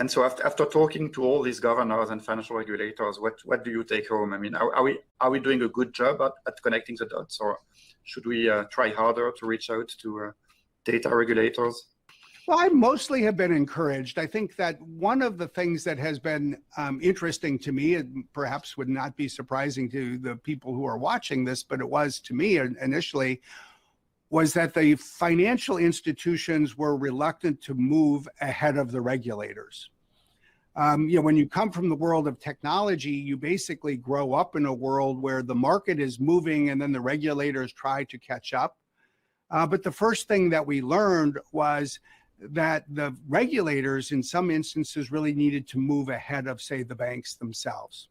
And so after talking to all these governors and financial regulators, what do you take home? I mean, are we doing a good job at connecting the dots, or should we try harder to reach out to data regulators? Well, I mostly have been encouraged. I think that one of the things that has been interesting to me, and perhaps would not be surprising to the people who are watching this, but it was to me initially, was that the financial institutions were reluctant to move ahead of the regulators. When you come from the world of technology, you basically grow up in a world where the market is moving and then the regulators try to catch up. But the first thing that we learned was that the regulators in some instances really needed to move ahead of, say, the banks themselves.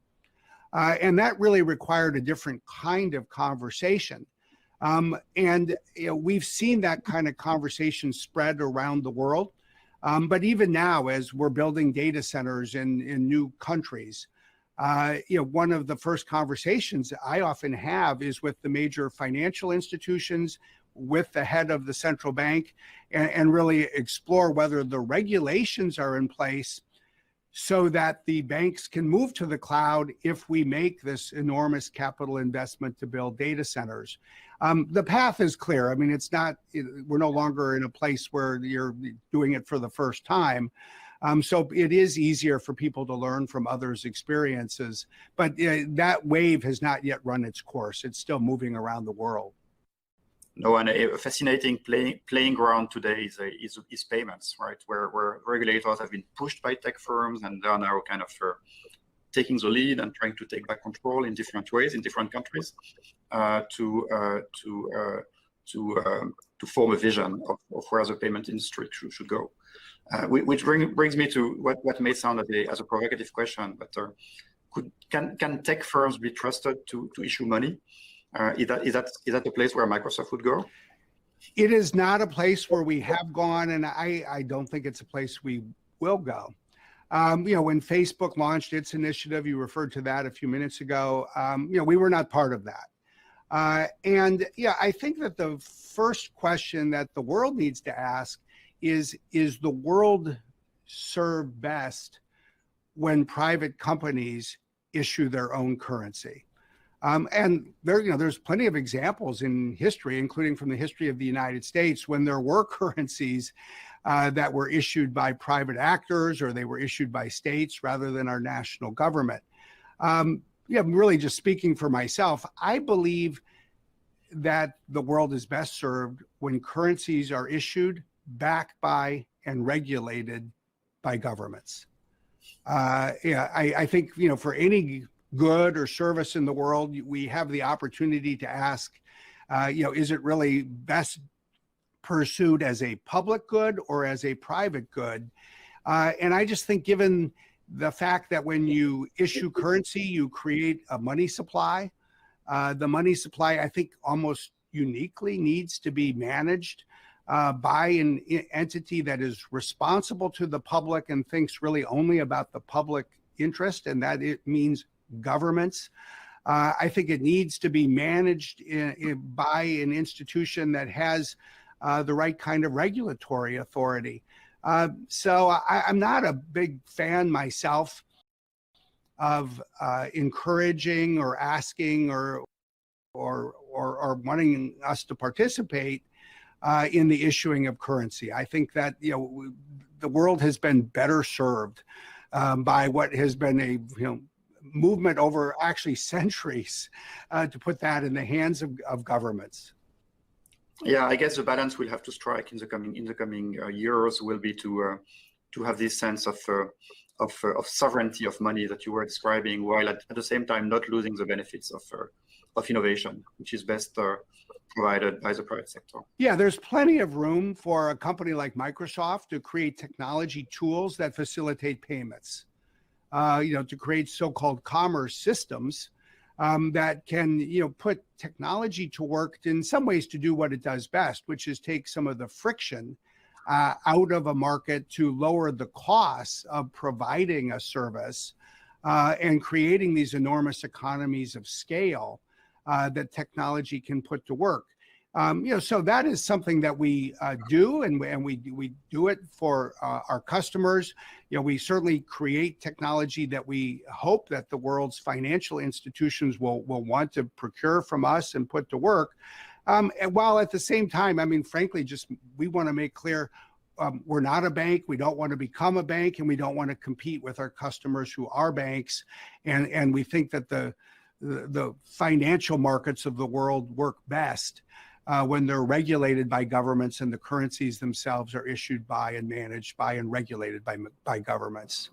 And that really required a different kind of conversation. We've seen that kind of conversation spread around the world. But even now, as we're building data centers in new countries, one of the first conversations I often have is with the major financial institutions, with the head of the central bank, and really explore whether the regulations are in place so that the banks can move to the cloud if we make this enormous capital investment to build data centers. The path is clear. I mean, we're no longer in a place where you're doing it for the first time. So it is easier for people to learn from others' experiences, but that wave has not yet run its course. It's still moving around the world. No, and a fascinating playing ground today is payments, right? Where regulators have been pushed by tech firms, and they are now kind of taking the lead and trying to take back control in different ways in different countries to form a vision of where the payment industry should go. Which brings me to what may sound as a provocative question, but can tech firms be trusted to issue money? Is that the place where Microsoft would go? It is not a place where we have gone, and I don't think it's a place we will go. When Facebook launched its initiative, you referred to that a few minutes ago, we were not part of that. I think that the first question that the world needs to ask is the world served best when private companies issue their own currency? And there's plenty of examples in history, including from the history of the United States, when there were currencies that were issued by private actors, or they were issued by states rather than our national government. Really just speaking for myself, I believe that the world is best served when currencies are issued, backed by, and regulated by governments. I think, for any good or service in the world, we have the opportunity to ask, is it really best pursued as a public good or as a private good? And I just think, given the fact that when you issue currency, you create a money supply, the money supply, I think, almost uniquely needs to be managed by an entity that is responsible to the public and thinks really only about the public interest, and that it means governments. I think it needs to be managed by an institution that has the right kind of regulatory authority. So I'm not a big fan myself of encouraging or asking or wanting us to participate in the issuing of currency. I think that the world has been better served by what has been a movement over actually centuries to put that in the hands of governments. Yeah, I guess the balance we'll have to strike in the coming years will be to have this sense of sovereignty of money that you were describing, while at the same time not losing the benefits of innovation, which is best provided by the private sector. Yeah, there's plenty of room for a company like Microsoft to create technology tools that facilitate payments. To create so-called commerce systems that can, put technology to work in some ways to do what it does best, which is take some of the friction out of a market to lower the costs of providing a service and creating these enormous economies of scale that technology can put to work. So that is something that we do, and we do it for our customers. We certainly create technology that we hope that the world's financial institutions will want to procure from us and put to work. And while at the same time, I mean, frankly, just we want to make clear we're not a bank. We don't want to become a bank, and we don't want to compete with our customers who are banks. And we think that the financial markets of the world work best when they're regulated by governments and the currencies themselves are issued by and managed by and regulated by governments.